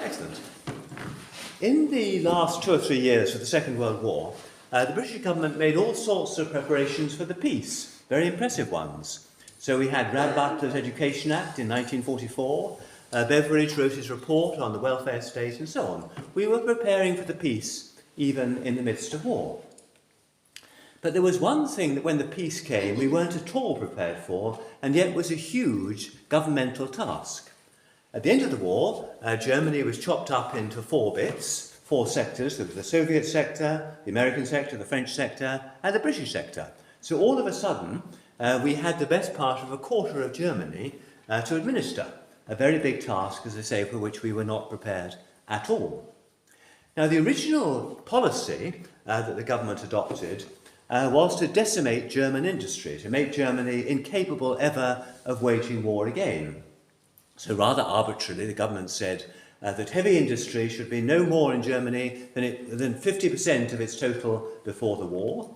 Excellent. In the last 2 or 3 years of the Second World War, the British government made all sorts of preparations for the peace, very impressive ones. So we had Radbutler's Education Act in 1944, Beveridge wrote his report on the welfare state, and so on. We were preparing for the peace, even in the midst of war. But there was one thing that when the peace came, we weren't at all prepared for, and yet was a huge governmental task. At the end of the war, Germany was chopped up into 4 bits, 4 sectors. There was the Soviet sector, the American sector, the French sector, and the British sector. So all of a sudden, we had the best part of a quarter of Germany to administer. A very big task, as I say, for which we were not prepared at all. Now, the original policy that the government adopted was to decimate German industry, to make Germany incapable ever of waging war again. So rather arbitrarily, the government said that heavy industry should be no more in Germany than 50% of its total before the war.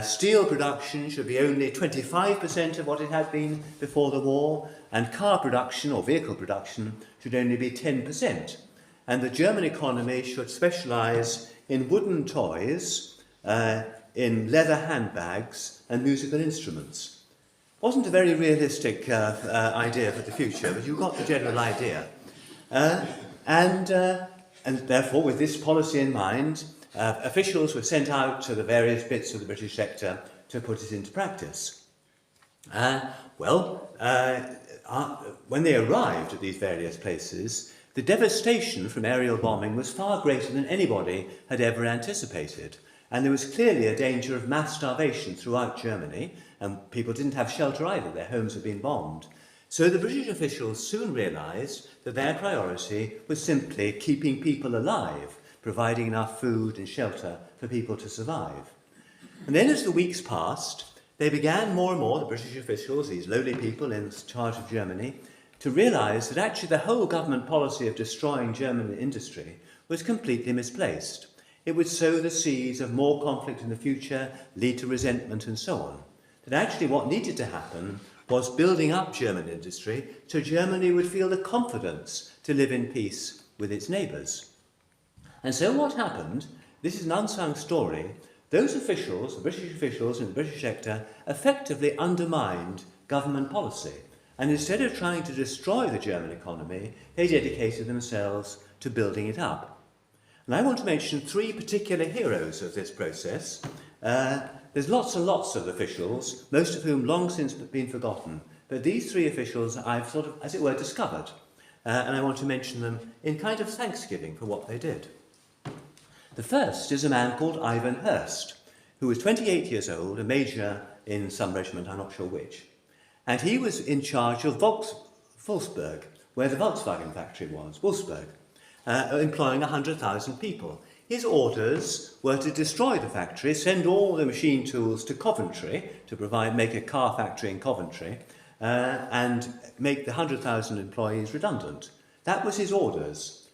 Steel production should be only 25% of what it had been before the war, and car production or vehicle production should only be 10%. And the German economy should specialise in wooden toys, in leather handbags and musical instruments. Wasn't a very realistic idea for the future, but you got the general idea. And therefore, with this policy in mind, officials were sent out to the various bits of the British sector to put it into practice. When they arrived at these various places, the devastation from aerial bombing was far greater than anybody had ever anticipated. And there was clearly a danger of mass starvation throughout Germany, and people didn't have shelter either. Their homes had been bombed. So the British officials soon realised that their priority was simply keeping people alive, providing enough food and shelter for people to survive. And then as the weeks passed, they began more and more, the British officials, these lowly people in charge of Germany, to realise that actually the whole government policy of destroying German industry was completely misplaced. It would sow the seeds of more conflict in the future, lead to resentment and so on. That actually what needed to happen was building up German industry so Germany would feel the confidence to live in peace with its neighbours. And so what happened, this is an unsung story, those officials, the British officials in the British sector, effectively undermined government policy. And instead of trying to destroy the German economy, they dedicated themselves to building it up. And I want to mention 3 particular heroes of this process. There's lots and lots of officials, most of whom long since been forgotten. But these 3 officials I've sort of, as it were, discovered. And I want to mention them in kind of thanksgiving for what they did. The first is a man called Ivan Hurst, who was 28 years old, a major in some regiment, I'm not sure which. And he was in charge of Wolfsburg, where the Volkswagen factory was, Wolfsburg, employing 100,000 people. His orders were to destroy the factory, send all the machine tools to Coventry to make a car factory in Coventry, and make the 100,000 employees redundant. That was his orders.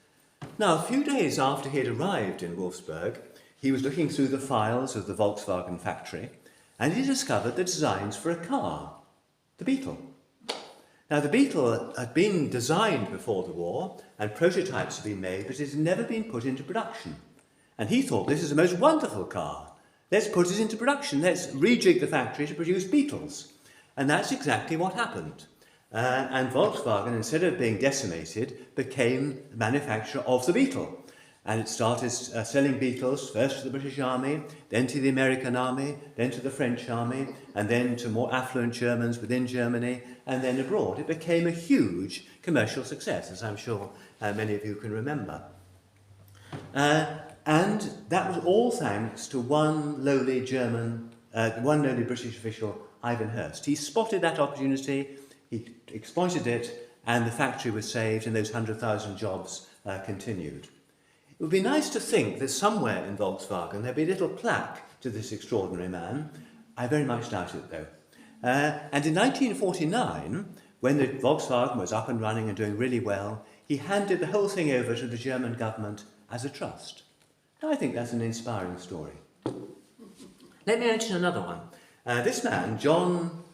Now, a few days after he had arrived in Wolfsburg, he was looking through the files of the Volkswagen factory, and he discovered the designs for a car, the Beetle. Now, the Beetle had been designed before the war, and prototypes had been made, but it had never been put into production. And he thought, this is the most wonderful car. Let's put it into production. Let's rejig the factory to produce Beetles. And that's exactly what happened. And Volkswagen, instead of being decimated, became the manufacturer of the Beetle. And it started selling Beetles first to the British Army, then to the American Army, then to the French Army, and then to more affluent Germans within Germany, and then abroad. It became a huge commercial success, as I'm sure many of you can remember. And that was all thanks to one lowly British official, Ivan Hurst. He spotted that opportunity, he exploited it, and the factory was saved, and those 100,000 jobs continued. It would be nice to think that somewhere in Volkswagen there'd be a little plaque to this extraordinary man. I very much doubt it, though. And in 1949, when the Volkswagen was up and running and doing really well, he handed the whole thing over to the German government as a trust. Now, I think that's an inspiring story. Let me mention another one. This man, John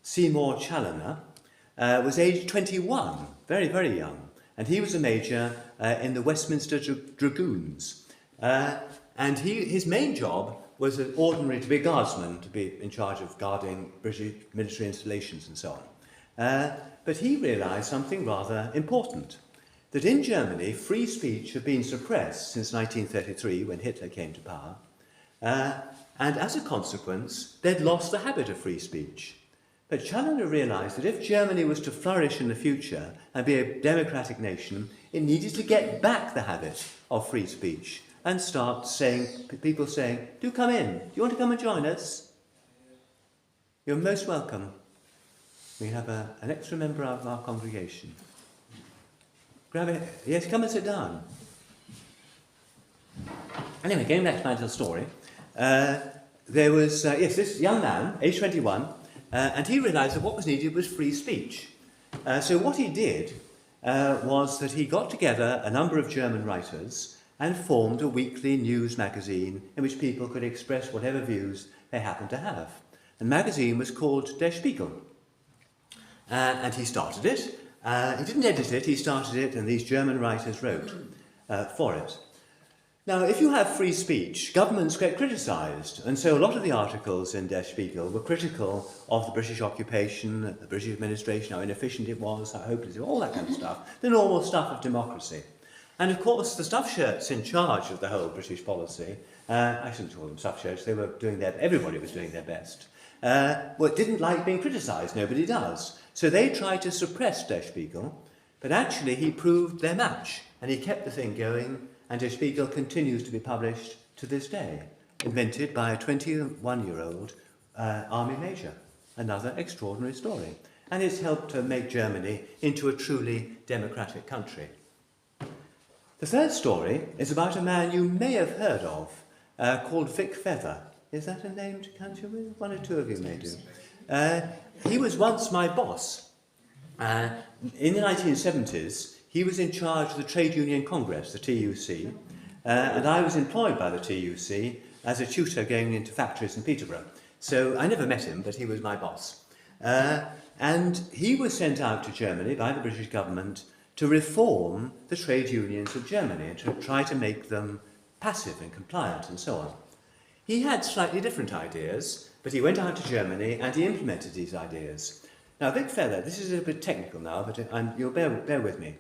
Seymour Challoner, was aged 21, very, very young. and he was a major in the Westminster Dragoons. And his main job was an ordinary to be a guardsman, to be in charge of guarding British military installations and so on. But he realised something rather important, that in Germany, free speech had been suppressed since 1933, when Hitler came to power, and as a consequence, they'd lost the habit of free speech. But Challoner realised that if Germany was to flourish in the future and be a democratic nation, it needed to get back the habit of free speech and start people saying, do come in. Do you want to come and join us? You're most welcome. We have an extra member of our congregation. Grab it. Yes, come and sit down. Anyway, going back to my little story, there was, this young man, age 21, and he realised that what was needed was free speech. So what he did was that he got together a number of German writers and formed a weekly news magazine in which people could express whatever views they happened to have. The magazine was called Der Spiegel. And he started it. He didn't edit it, he started it, and these German writers wrote for it. Now, if you have free speech, governments get criticised, and so a lot of the articles in Der Spiegel were critical of the British occupation, the British administration, how inefficient it was, how hopeless it was, all that kind of stuff, the normal stuff of democracy. And of course, the stuff shirts in charge of the whole British policy, I shouldn't call them stuff shirts, they were everybody was doing their best, didn't like being criticised, nobody does. So they tried to suppress Der Spiegel, but actually he proved their match, and he kept the thing going, and Der Spiegel continues to be published to this day, invented by a 21-year-old army major. Another extraordinary story. And it's helped to make Germany into a truly democratic country. The third story is about a man you may have heard of, called Vic Feather. Is that a name to conjure with? One or two of you may do. He was once my boss. In the 1970s, he was in charge of the Trade Union Congress, the TUC, and I was employed by the TUC as a tutor going into factories in Peterborough. So I never met him, but he was my boss. And he was sent out to Germany by the British government to reform the trade unions of Germany and to try to make them passive and compliant and so on. He had slightly different ideas, but he went out to Germany and he implemented these ideas. Now, Vic Feather, this is a bit technical now, but you'll bear with me.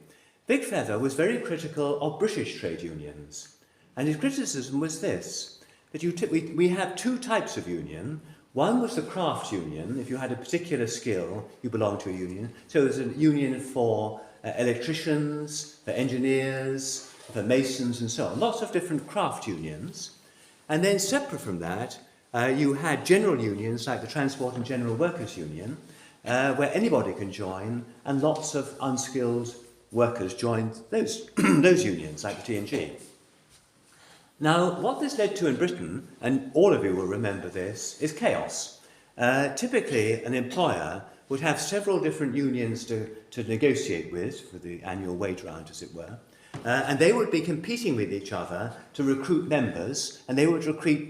Vic Feather was very critical of British trade unions, and his criticism was this, that we have two types of union. One was the craft union. If you had a particular skill, you belonged to a union. So there was a union for electricians, for engineers, for masons and so on, lots of different craft unions. And then separate from that, you had general unions like the Transport and General Workers Union, where anybody can join, and lots of unskilled workers joined those, those unions, like the T&G. Now, what this led to in Britain, and all of you will remember this, is chaos. Typically, an employer would have several different unions to negotiate with, for the annual wage round, as it were, and they would be competing with each other to recruit members, and they would recruit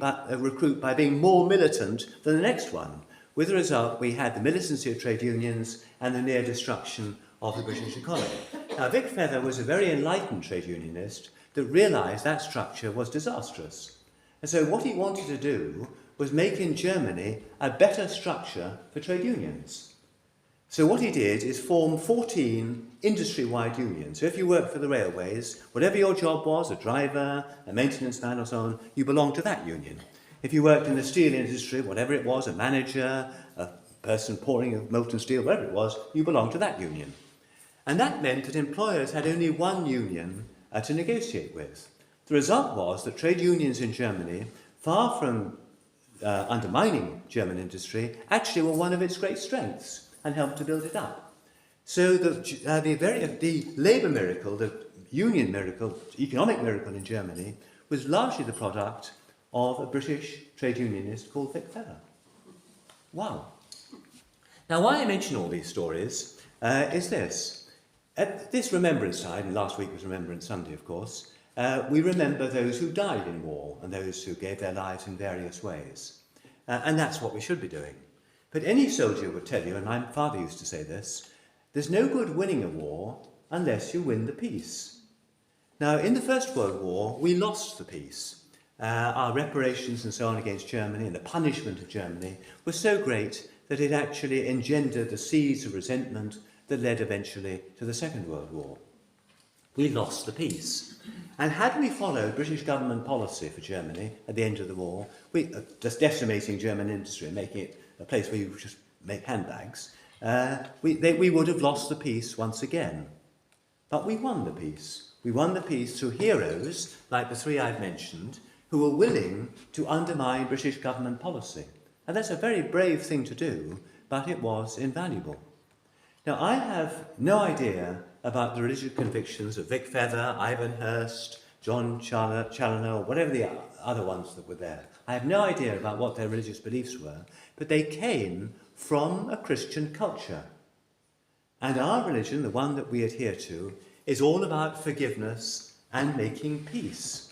by being more militant than the next one. With the result, we had the militancy of trade unions and the near destruction of the British economy. Now, Vic Feather was a very enlightened trade unionist that realised that structure was disastrous. And so what he wanted to do was make in Germany a better structure for trade unions. So what he did is form 14 industry-wide unions. So if you worked for the railways, whatever your job was, a driver, a maintenance man or so on, you belonged to that union. If you worked in the steel industry, whatever it was, a manager, a person pouring molten steel, whatever it was, you belonged to that union. And that meant that employers had only one union to negotiate with. The result was that trade unions in Germany, far from undermining German industry, actually were one of its great strengths and helped to build it up. So the labour miracle, the union miracle, economic miracle in Germany, was largely the product of a British trade unionist called Vic Feather. Wow. Now, why I mention all these stories is this. At this Remembrance Tide, and last week was Remembrance Sunday, of course, we remember those who died in war and those who gave their lives in various ways. And that's what we should be doing. But any soldier would tell you, and my father used to say this, there's no good winning a war unless you win the peace. Now, in the First World War, we lost the peace. Our reparations and so on against Germany and the punishment of Germany was so great that it actually engendered the seeds of resentment that led eventually to the Second World War. We lost the peace. And had we followed British government policy for Germany at the end of the war, just decimating German industry and making it a place where you just make handbags, we would have lost the peace once again. But we won the peace. We won the peace through heroes, like the three I've mentioned, who were willing to undermine British government policy. And that's a very brave thing to do, but it was invaluable. Now, I have no idea about the religious convictions of Vic Feather, Ivan Hurst, John Challoner, or whatever the other ones that were there. I have no idea about what their religious beliefs were, but they came from a Christian culture. And our religion, the one that we adhere to, is all about forgiveness and making peace,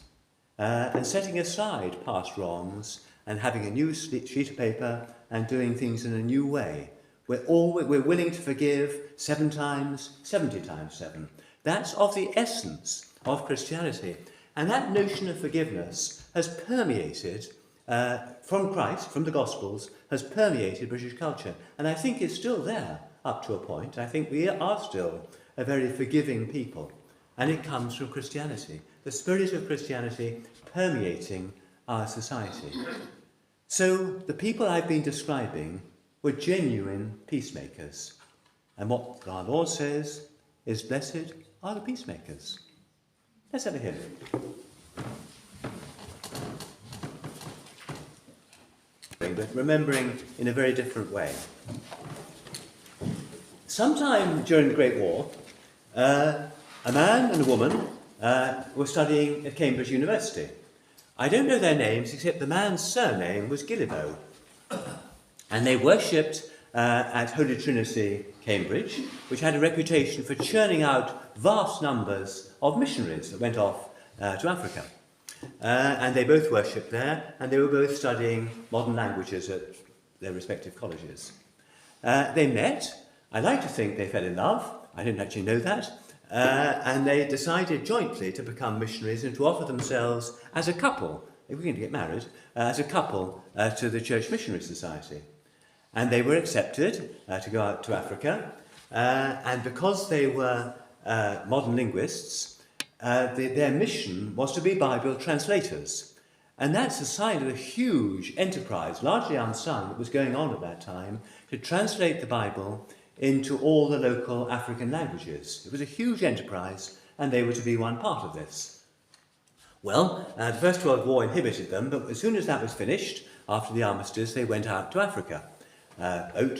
and setting aside past wrongs and having a new sheet of paper and doing things in a new way. We're willing to forgive 7 times, 70 times 7. That's of the essence of Christianity. And that notion of forgiveness has permeated, from Christ, from the Gospels, has permeated British culture. And I think it's still there up to a point. I think we are still a very forgiving people. And it comes from Christianity. The spirit of Christianity permeating our society. So the people I've been describing were genuine peacemakers. And what our Lord says is, blessed are the peacemakers. Let's have a hymn. But remembering in a very different way. Sometime during the Great War, a man and a woman were studying at Cambridge University. I don't know their names, except the man's surname was Guillebaud. And they worshipped at Holy Trinity, Cambridge, which had a reputation for churning out vast numbers of missionaries that went off to Africa. And they both worshipped there, and they were both studying modern languages at their respective colleges. They met. I like to think they fell in love. I didn't actually know that. And they decided jointly to become missionaries and to offer themselves as a couple, if we're going to get married, as a couple to the Church Missionary Society. And they were accepted to go out to Africa. And because they were modern linguists, their mission was to be Bible translators. And that's a sign of a huge enterprise, largely unsung, that was going on at that time, to translate the Bible into all the local African languages. It was a huge enterprise, and they were to be one part of this. Well, the First World War inhibited them, but as soon as that was finished, after the armistice, they went out to Africa. Boat,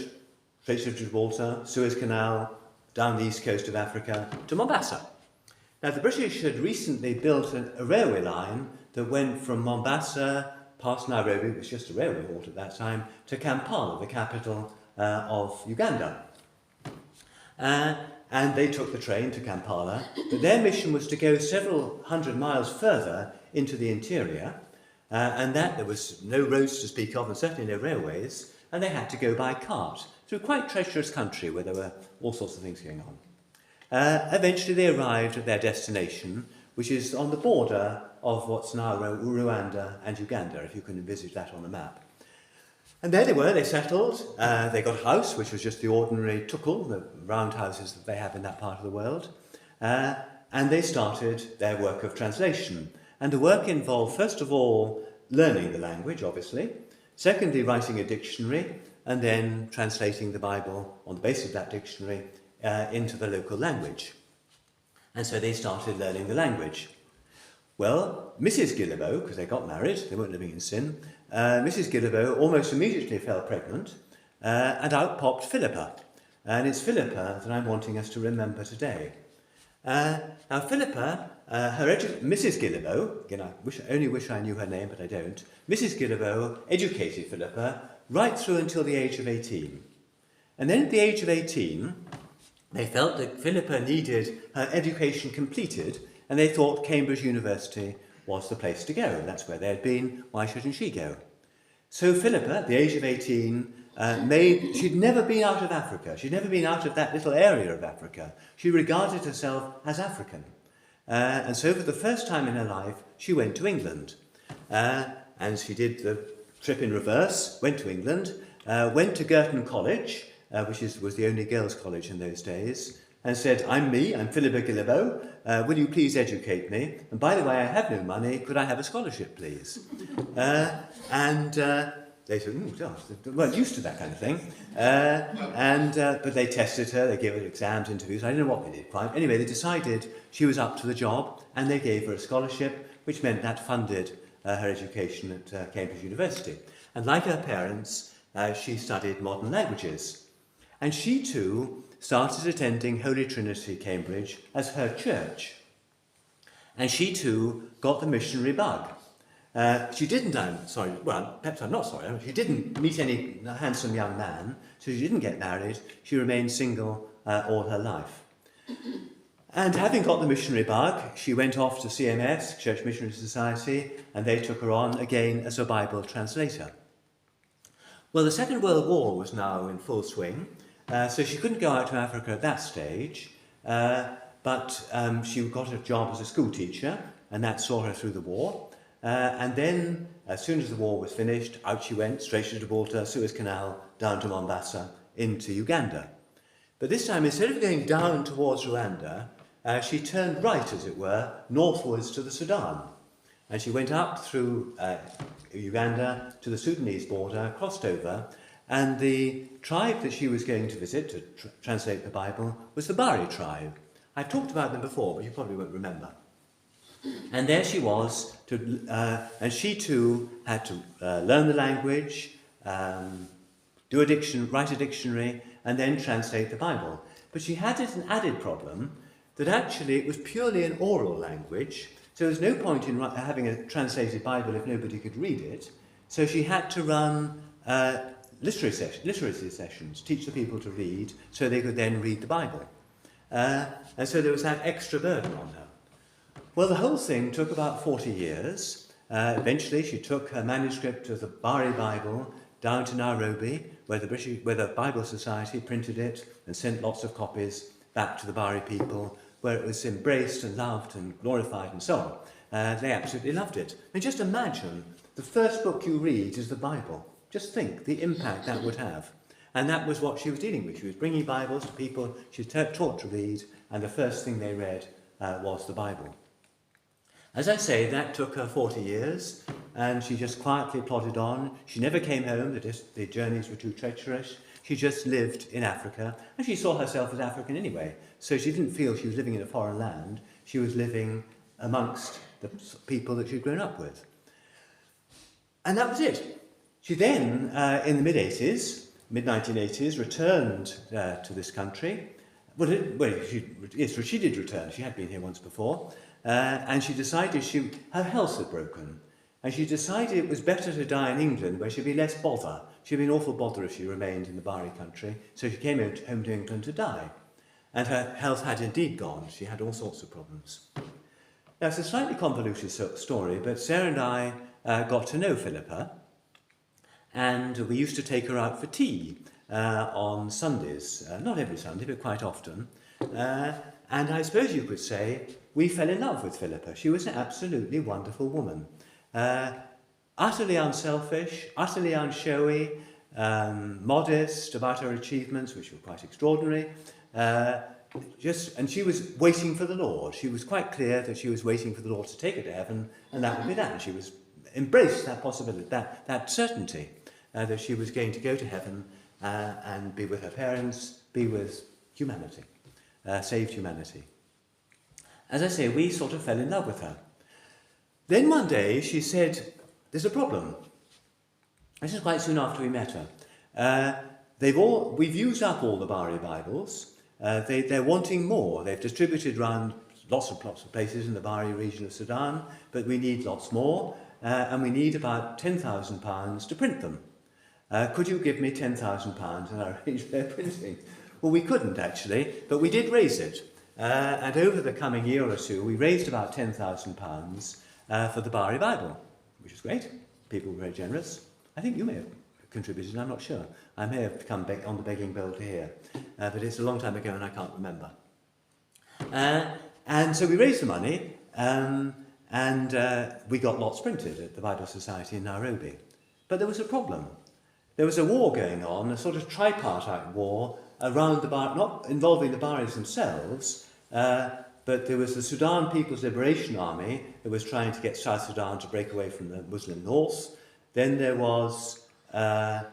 Straits of Gibraltar, Suez Canal, down the east coast of Africa to Mombasa. Now, the British had recently built a railway line that went from Mombasa, past Nairobi, it was just a railway halt at that time, to Kampala, the capital of Uganda. And they took the train to Kampala, but their mission was to go several hundred miles further into the interior, and that there was no roads to speak of, and certainly no railways, and they had to go by cart through quite treacherous country where there were all sorts of things going on. Eventually they arrived at their destination, which is on the border of what's now Rwanda and Uganda, if you can envisage that on a map. And there they were, they settled, they got a house, which was just the ordinary tukul, the round houses that they have in that part of the world, and they started their work of translation. And the work involved, first of all, learning the language, obviously, secondly, writing a dictionary, and then translating the Bible on the basis of that dictionary into the local language. And so they started learning the language. Well, Mrs. Guillebaud, because they got married, they weren't living in sin, Mrs. Guillebaud almost immediately fell pregnant, and out popped Philippa. And it's Philippa that I'm wanting us to remember today. Now, Philippa, Mrs. Guillebaud, again, I only wish I knew her name, but I don't. Mrs. Guillebaud educated Philippa right through until the age of 18. And then at the age of 18, they felt that Philippa needed her education completed, and they thought Cambridge University was the place to go. That's where they had been. Why shouldn't she go? So Philippa, at the age of 18, she'd never been out of Africa. She'd never been out of that little area of Africa. She regarded herself as African. And so for the first time in her life, she went to England. And she did the trip in reverse, went to England, went to Girton College, which was the only girls' college in those days, and said, I'm Philippa Guillebeau, will you please educate me? And by the way, I have no money, could I have a scholarship, please? They said, oh gosh, they weren't used to that kind of thing. But they tested her, they gave her exams, interviews, I don't know what they did quite. Anyway, they decided she was up to the job, and they gave her a scholarship, which meant that funded her education at Cambridge University. And like her parents, she studied modern languages. And she too started attending Holy Trinity, Cambridge, as her church. And she too got the missionary bug. She didn't, she didn't meet any handsome young man, so she didn't get married. She remained single all her life. And having got the missionary bug, she went off to CMS, Church Missionary Society, and they took her on again as a Bible translator. Well, the Second World War was now in full swing, so she couldn't go out to Africa at that stage, but she got a job as a school teacher, and that saw her through the war. And then, as soon as the war was finished, out she went, straight to Gibraltar, Suez Canal, down to Mombasa, into Uganda. But this time, instead of going down towards Rwanda, she turned right, as it were, northwards to the Sudan. And she went up through Uganda to the Sudanese border, crossed over, and the tribe that she was going to visit to translate the Bible was the Bari Tribe. I've talked about them before, but you probably won't remember. And there she was, and she too had to learn the language, write a dictionary, and then translate the Bible. But she had an added problem that actually it was purely an oral language, so there was no point in having a translated Bible if nobody could read it. So she had to run literacy sessions, teach the people to read, so they could then read the Bible. And so there was that extra burden on her. Well, the whole thing took about 40 years. Eventually, she took her manuscript of the Bari Bible down to Nairobi, where the Bible Society printed it and sent lots of copies back to the Bari people, where it was embraced and loved and glorified and so on. They absolutely loved it. And just imagine, the first book you read is the Bible. Just think the impact that would have. And that was what she was dealing with. She was bringing Bibles to people she was taught to read, and the first thing they read was the Bible. As I say, that took her 40 years, and she just quietly plodded on. She never came home, the journeys were too treacherous. She just lived in Africa, and she saw herself as African anyway. So she didn't feel she was living in a foreign land. She was living amongst the people that she'd grown up with. And that was it. She then, in the mid-1980s, returned to this country. She did return. She had been here once before. And she decided her health had broken. And she decided it was better to die in England, where she'd be less bother. She'd be an awful bother if she remained in the Bari country. So she came home to England to die. And her health had indeed gone. She had all sorts of problems. Now, it's a slightly convoluted story, but Sarah and I got to know Philippa. And we used to take her out for tea on Sundays. Not every Sunday, but quite often. And I suppose you could say we fell in love with Philippa. She was an absolutely wonderful woman. Utterly unselfish, utterly unshowy, modest about her achievements, which were quite extraordinary. And she was waiting for the Lord. She was quite clear that she was waiting for the Lord to take her to heaven, and that would be that. She was embraced that possibility, that certainty that she was going to go to heaven and be with her parents, be with humanity, saved humanity. As I say, we sort of fell in love with her. Then one day she said, there's a problem. This is quite soon after we met her. We've used up all the Bari Bibles. They're wanting more. They've distributed around lots of places in the Bari region of Sudan, but we need lots more, and we need about £10,000 to print them. Could you give me £10,000 and I'll arrange their printing? Well, we couldn't actually, but we did raise it. And over the coming year or two, we raised about £10,000 for the Bari Bible, which is great. People were very generous. I think you may have contributed, I'm not sure. I may have come back on the begging bowl to hear, but it's a long time ago and I can't remember. And so we raised the money, and we got lots printed at the Bible Society in Nairobi. But there was a problem. There was a war going on, a sort of tripartite war around the Bar, not involving the Baris themselves, but there was the Sudan People's Liberation Army that was trying to get South Sudan to break away from the Muslim North. Then there was the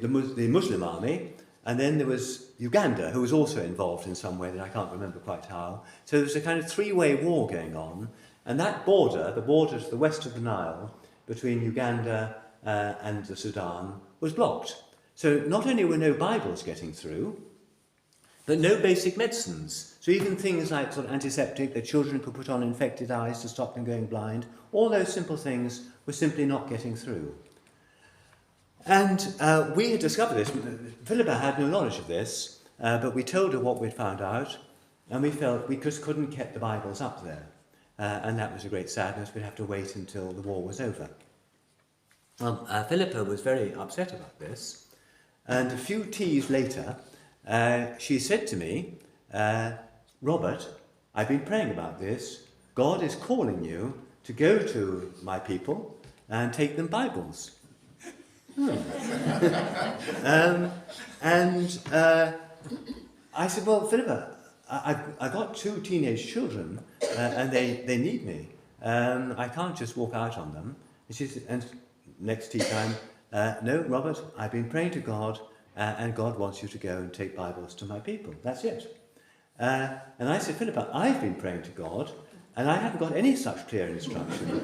Muslim Army, and then there was Uganda, who was also involved in some way that I can't remember quite how. So there was a kind of three-way war going on, and that border, the border to the west of the Nile, between Uganda and the Sudan, was blocked. So not only were no Bibles getting through, but no basic medicines. So even things like sort of antiseptic that children could put on infected eyes to stop them going blind, all those simple things were simply not getting through. And we had discovered this. Philippa had no knowledge of this, but we told her what we'd found out, and we felt we just couldn't get the Bibles up there. And that was a great sadness. We'd have to wait until the war was over. Well, Philippa was very upset about this, and a few teas later, she said to me, Robert, I've been praying about this. God is calling you to go to my people and take them Bibles. I said, well, Philippa, I've got two teenage children and they need me. I can't just walk out on them. And she said, and next tea time, no, Robert, I've been praying to God and God wants you to go and take Bibles to my people. That's it. And I said, Philippa, I've been praying to God and I haven't got any such clear instruction.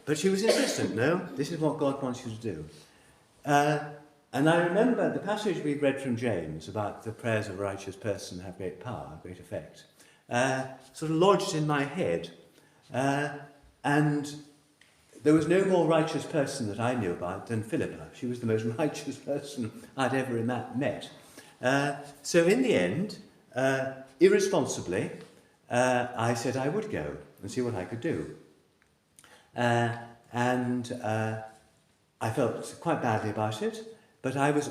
But she was insistent, no, this is what God wants you to do. And I remember the passage we read from James about the prayers of a righteous person have great power, great effect, sort of lodged in my head. And there was no more righteous person that I knew about than Philippa. She was the most righteous person I'd ever met. So in the end, irresponsibly, I said I would go and see what I could do. And I felt quite badly about it, but I was,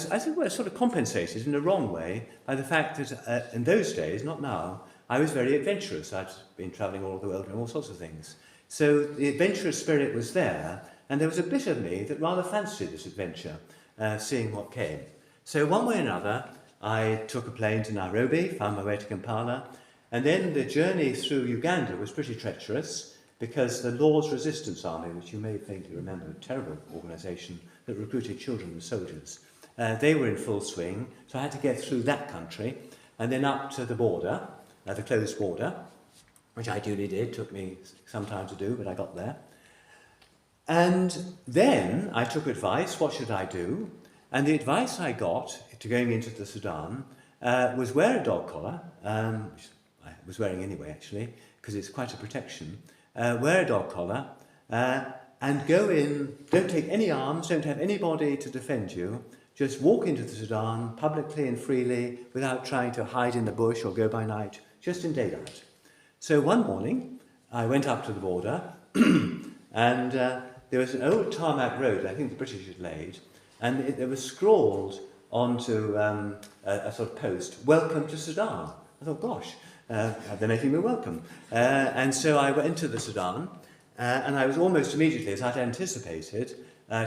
as it were, sort of compensated in a wrong way by the fact that in those days, not now, I was very adventurous. I'd been travelling all over the world and all sorts of things. So the adventurous spirit was there, and there was a bit of me that rather fancied this adventure, seeing what came. So one way or another, I took a plane to Nairobi, found my way to Kampala, and then the journey through Uganda was pretty treacherous, because the Lord's Resistance Army, which you may vaguely remember, a terrible organisation that recruited children as soldiers, they were in full swing, so I had to get through that country, and then up to the border, the closed border, which I duly did, took me some time to do, but I got there. And then I took advice, what should I do? And the advice I got to going into the Sudan was wear a dog collar, which I was wearing anyway actually, because it's quite a protection. Wear a dog collar, and go in, don't take any arms, don't have anybody to defend you, just walk into the Sudan publicly and freely without trying to hide in the bush or go by night, just in daylight. So one morning, I went up to the border, and there was an old tarmac road I think the British had laid, and it was scrawled onto a sort of post, "Welcome to Sudan." I thought, gosh, they're making me welcome. And so I went to the Sudan, and I was almost immediately, as I'd anticipated,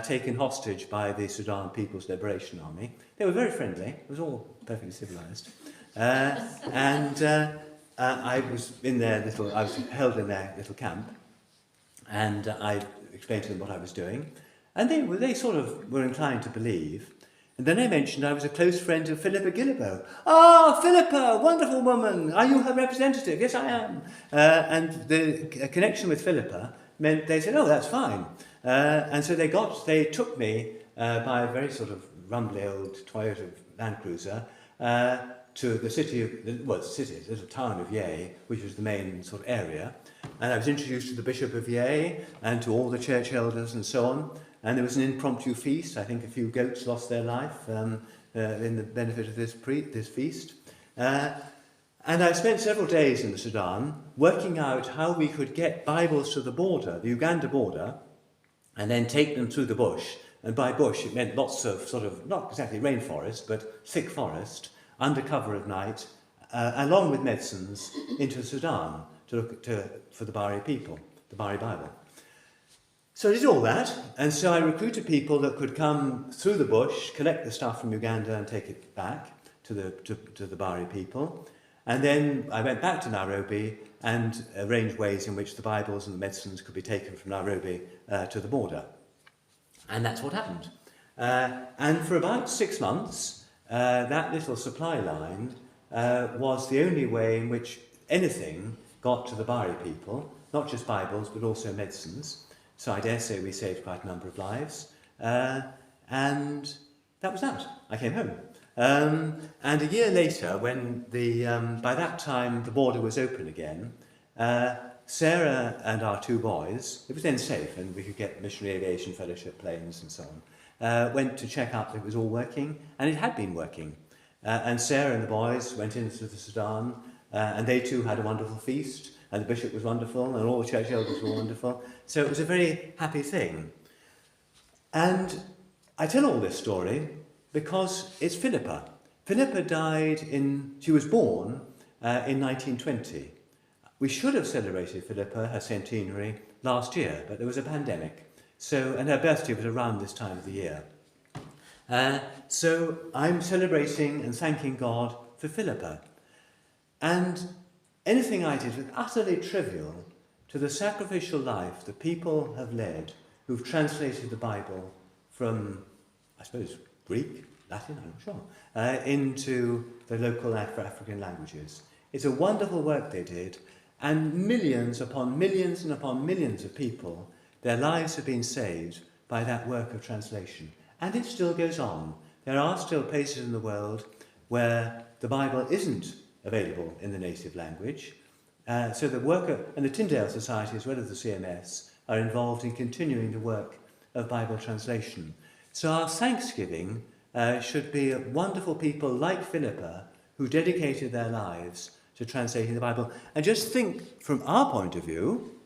taken hostage by the Sudan People's Liberation Army. They were very friendly. It was all perfectly civilized. I was held in their little camp, and I explained to them what I was doing, and they sort of were inclined to believe. And then I mentioned I was a close friend of Philippa Gillibo. "Ah, Philippa, wonderful woman! Are you her representative?" "Yes, I am." And the connection with Philippa meant they said, "Oh, that's fine." And so they took me by a very sort of rumbly old Toyota Land Cruiser to the little town of Yei, which was the main sort of area. And I was introduced to the Bishop of Yei and to all the church elders and so on. And there was an impromptu feast. I think a few goats lost their life in the benefit of this feast. And I spent several days in the Sudan working out how we could get Bibles to the border, the Uganda border, and then take them through the bush. And by bush, it meant lots of sort of, not exactly rainforest, but thick forest, under cover of night, along with medicines, into Sudan for the Bari people, the Bari Bible. So I did all that, and so I recruited people that could come through the bush, collect the stuff from Uganda and take it back to the Bari people. And then I went back to Nairobi and arranged ways in which the Bibles and the medicines could be taken from Nairobi to the border. And that's what happened. And for about 6 months, that little supply line was the only way in which anything got to the Bari people, not just Bibles, but also medicines. So I dare say we saved quite a number of lives. And that was that. I came home. And a year later, when by that time the border was open again, Sarah and our 2 boys, it was then safe and we could get Missionary Aviation Fellowship planes and so on, went to check out that it was all working, and it had been working. And Sarah and the boys went into the Sudan, and they too had a wonderful feast, and the bishop was wonderful, and all the church elders were wonderful. So it was a very happy thing. And I tell all this story because it's Philippa. Philippa she was born in 1920. We should have celebrated Philippa, her centenary, last year, but there was a pandemic. And her birthday was around this time of the year. So I'm celebrating and thanking God for Philippa. And anything I did was utterly trivial to the sacrificial life that people have led who've translated the Bible from, I suppose, Greek, Latin, I'm not sure, into the local African languages. It's a wonderful work they did, and millions upon millions and upon millions of people, their lives have been saved by that work of translation. And it still goes on. There are still places in the world where the Bible isn't available in the native language. So the work and the Tyndale Society, as well as the CMS, are involved in continuing the work of Bible translation. So our thanksgiving should be wonderful people like Philippa who dedicated their lives to translating the Bible. And just think, from our point of view,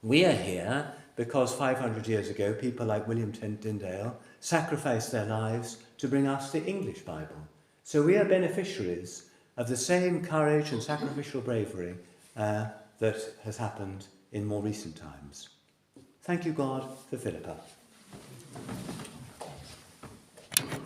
we are here because 500 years ago people like William Tyndale sacrificed their lives to bring us the English Bible. So we are beneficiaries of the same courage and sacrificial bravery that has happened in more recent times. Thank you, God, for Philippa.